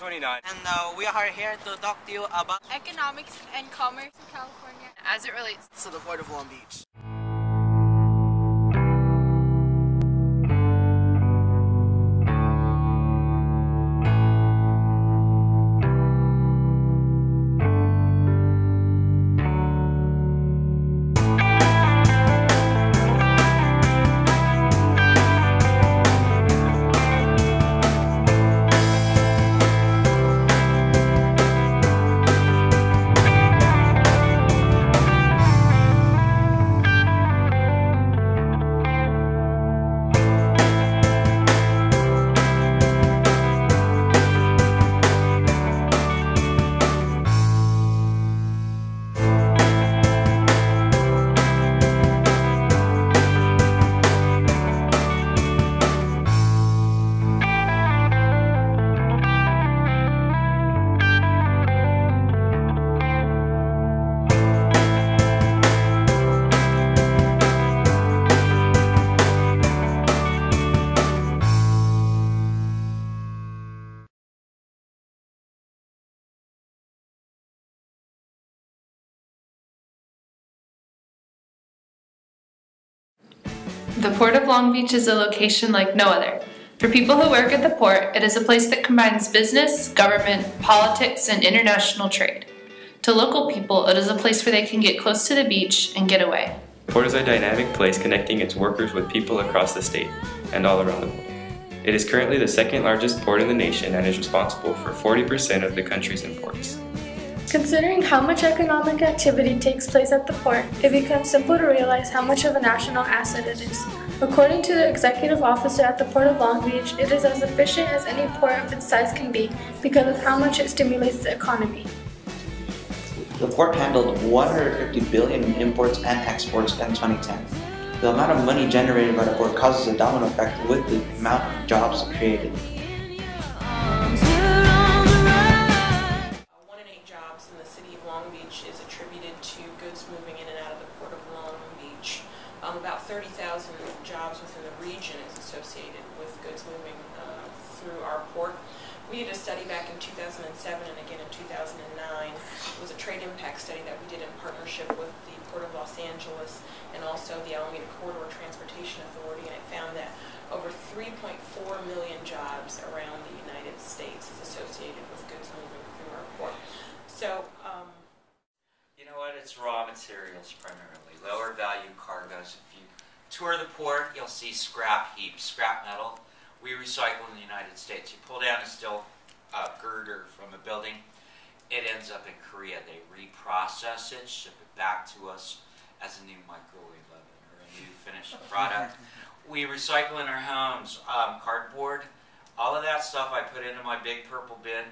t29. And we are here to talk to you about economics and commerce in California as it relates to the Port of Long Beach. The Port of Long Beach is a location like no other. For people who work at the port, it is a place that combines business, government, politics, and international trade. To local people, it is a place where they can get close to the beach and get away. The port is a dynamic place connecting its workers with people across the state and all around the world. It is currently the second largest port in the nation and is responsible for 40% of the country's imports. Considering how much economic activity takes place at the port, it becomes simple to realize how much of a national asset it is. According to the executive officer at the Port of Long Beach, it is as efficient as any port of its size can be because of how much it stimulates the economy. The port handled 150 billion in imports and exports in 2010. The amount of money generated by the port causes a domino effect with the amount of jobs created. Is attributed to goods moving in and out of the Port of Long Beach. About 30,000 jobs within the region is associated with goods moving through our port. We did a study back in 2007 and again in 2009. It was a trade impact study that we did in partnership with the Port of Los Angeles and also the Alameda Corridor Transportation Authority, and it found that over 3.4 million jobs around the United States is associated with goods moving through our port. So, you know what? It's raw materials primarily, lower value cargoes. If you tour the port, you'll see scrap heaps, scrap metal. We recycle in the United States. You pull down a steel girder from a building, it ends up in Korea. They reprocess it, ship it back to us as a new microwave oven or a new finished product. We recycle in our homes, cardboard, all of that stuff I put into my big purple bin.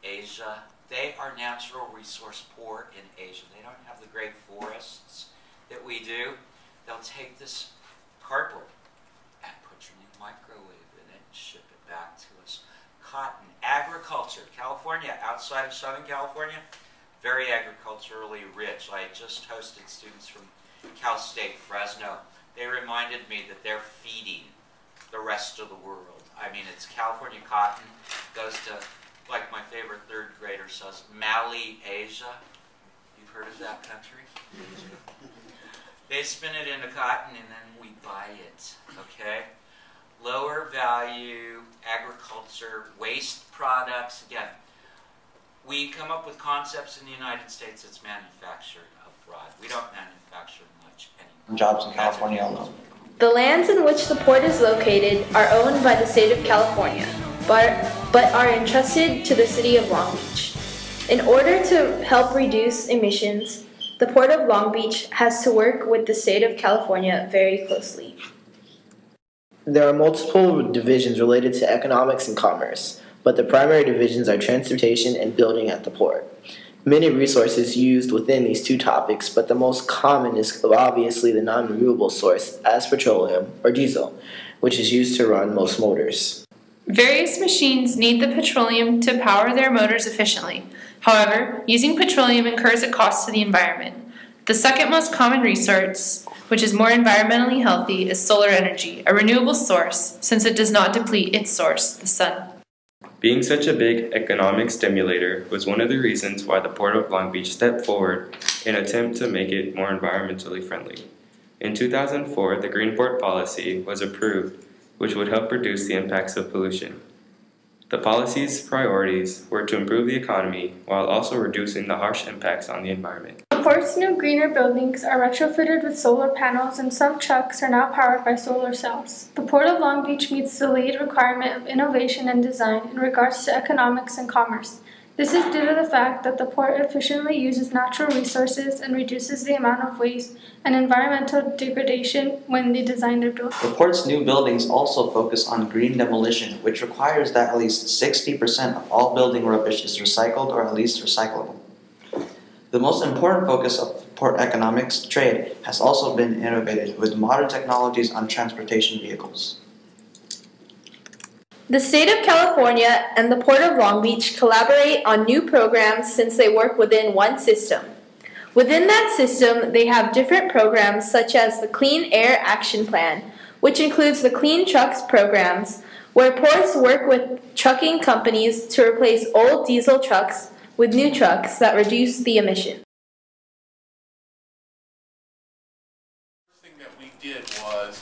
Asia. They are natural resource poor in Asia. They don't have the great forests that we do. They'll take this cardboard and put your new microwave in it and ship it back to us. Cotton, agriculture. California, outside of Southern California, very agriculturally rich. I just hosted students from Cal State Fresno. They reminded me that they're feeding the rest of the world. I mean, it's California cotton, goes to, like my favorite third grader says, Mali, Asia. You've heard of that country? They spin it into cotton and then we buy it, okay? Lower value agriculture, waste products. Again, we come up with concepts in the United States that's manufactured abroad. We don't manufacture much anymore. Jobs in California alone. The lands in which the port is located are owned by the state of California, but are entrusted to the city of Long Beach. In order to help reduce emissions, the Port of Long Beach has to work with the state of California very closely. There are multiple divisions related to economics and commerce, but the primary divisions are transportation and building at the port. Many resources used within these two topics, but the most common is obviously the non-renewable source as petroleum or diesel, which is used to run most motors. Various machines need the petroleum to power their motors efficiently. However, using petroleum incurs a cost to the environment. The second most common resource, which is more environmentally healthy, is solar energy, a renewable source, since it does not deplete its source, the sun. Being such a big economic stimulator was one of the reasons why the Port of Long Beach stepped forward in an attempt to make it more environmentally friendly. In 2004, the Green Port policy was approved, which would help reduce the impacts of pollution. The policy's priorities were to improve the economy while also reducing the harsh impacts on the environment. The port's new greener buildings are retrofitted with solar panels, and some trucks are now powered by solar cells. The Port of Long Beach meets the lead requirement of innovation and design in regards to economics and commerce. This is due to the fact that the port efficiently uses natural resources and reduces the amount of waste and environmental degradation when they design their buildings. The port's new buildings also focus on green demolition, which requires that at least 60% of all building rubbish is recycled or at least recyclable. The most important focus of port economics trade has also been innovated with modern technologies on transportation vehicles. The state of California and the Port of Long Beach collaborate on new programs since they work within one system. Within that system, they have different programs such as the Clean Air Action Plan, which includes the Clean Trucks programs, where ports work with trucking companies to replace old diesel trucks with new trucks that reduce the emission. The first thing that we did was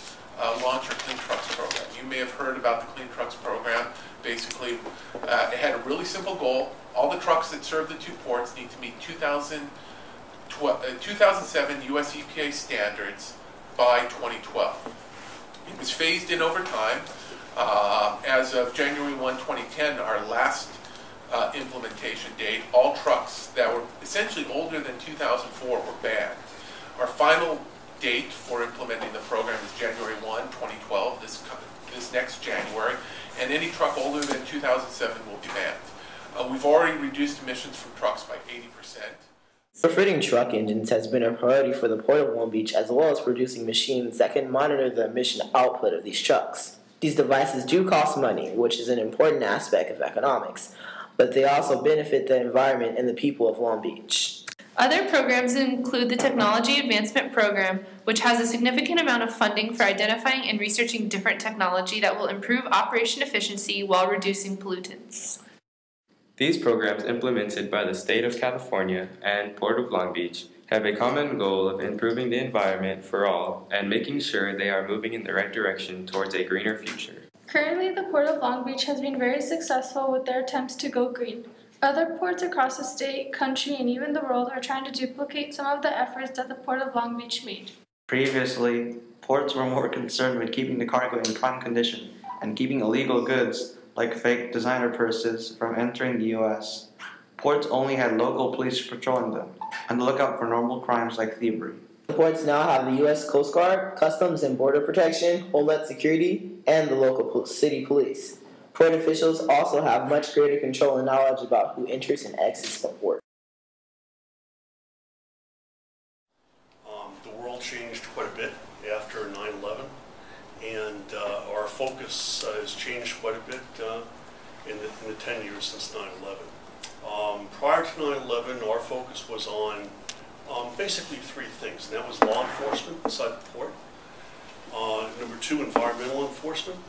launch our Clean Trucks program. You may have heard about the Clean Trucks program. Basically, it had a really simple goal. All the trucks that serve the two ports need to meet 2007 US EPA standards by 2012. It was phased in over time. As of January 1, 2010, our last implementation date, all trucks that were essentially older than 2004 were banned. Our final date for implementing the program is January 1, 2012, this next January, and any truck older than 2007 will be banned. We've already reduced emissions from trucks by 80%. Retrofitting truck engines has been a priority for the Port of Long Beach, as well as producing machines that can monitor the emission output of these trucks. These devices do cost money, which is an important aspect of economics, but they also benefit the environment and the people of Long Beach. Other programs include the Technology Advancement Program, which has a significant amount of funding for identifying and researching different technology that will improve operation efficiency while reducing pollutants. These programs implemented by the State of California and Port of Long Beach have a common goal of improving the environment for all and making sure they are moving in the right direction towards a greener future. Currently, the Port of Long Beach has been very successful with their attempts to go green. Other ports across the state, country, and even the world are trying to duplicate some of the efforts that the Port of Long Beach made. Previously, ports were more concerned with keeping the cargo in prime condition and keeping illegal goods, like fake designer purses, from entering the U.S. Ports only had local police patrolling them, on the lookout for normal crimes like thievery. The ports now have the U.S. Coast Guard, Customs and Border Protection, Homeland Security, and the local city police. Port officials also have much greater control and knowledge about who enters and exits the port. The world changed quite a bit after 9/11, and our focus has changed quite a bit in the 10 years since 9/11. Prior to 9/11, our focus was on basically three things, and that was law enforcement inside the port. Number two, environmental enforcement.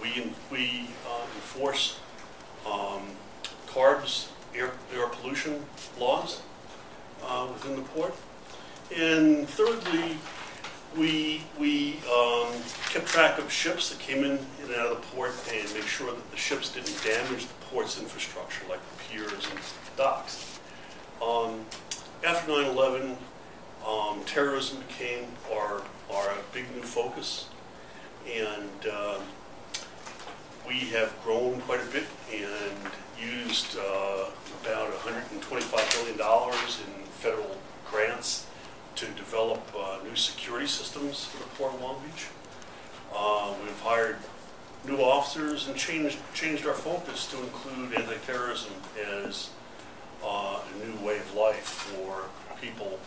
We enforce CARB's air pollution laws within the port. And thirdly, we kept track of ships that came in and out of the port and made sure that the ships didn't damage the port's infrastructure, like the piers and docks. After 9/11, terrorism became our big new focus, and we have grown quite a bit and used about $125 billion in federal grants to develop new security systems for the Port of Long Beach. We've hired new officers and changed our focus to include anti-terrorism as a new way of life for people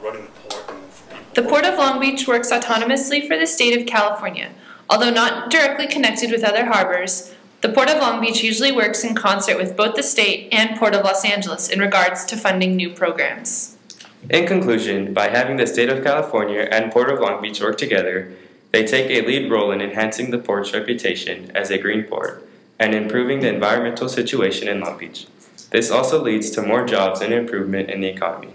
running the port. And for people. The Port of Long Beach works autonomously for the state of California. Although not directly connected with other harbors, the Port of Long Beach usually works in concert with both the state and Port of Los Angeles in regards to funding new programs. In conclusion, by having the State of California and Port of Long Beach work together, they take a lead role in enhancing the port's reputation as a green port. and improving the environmental situation in Long Beach. This also leads to more jobs and improvement in the economy.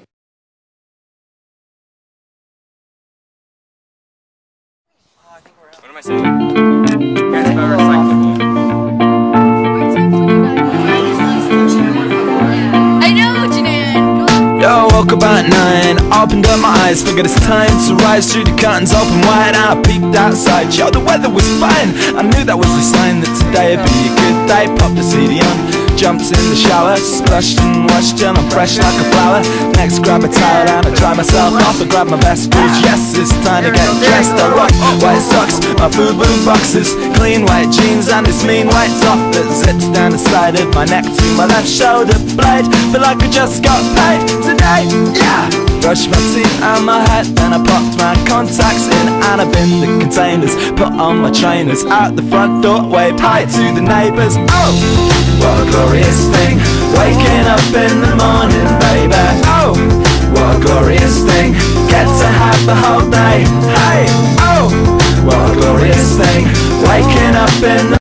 What am I saying? Here's about recyclable. I know, Janan! Yo, woke up at 9, opened up my eyes, figured it's time to rise through the curtains open wide, and I peeked outside. Yo, the weather was fine. I knew that was a sign that today would be a good day. Popped the CD on, jumped in the shower, splashed and washed and I'm fresh like a flower. Next grab a towel and I dry myself off. I grab my vest, cause yes, it's time to get dressed. I rock white socks, my food boom boxes, clean white jeans and this mean white top that zips down the side of my neck to my left shoulder blade. Feel like I just got paid today, yeah. Brushed my teeth and my head, then I popped my contacts in and I binned the containers, put on my trainers, out the front door, waved hi to the neighbours. Oh, what a glorious thing, waking up in the morning, baby. Oh, what a glorious thing, get to have the whole day. Hey, oh, what a glorious thing, waking up in the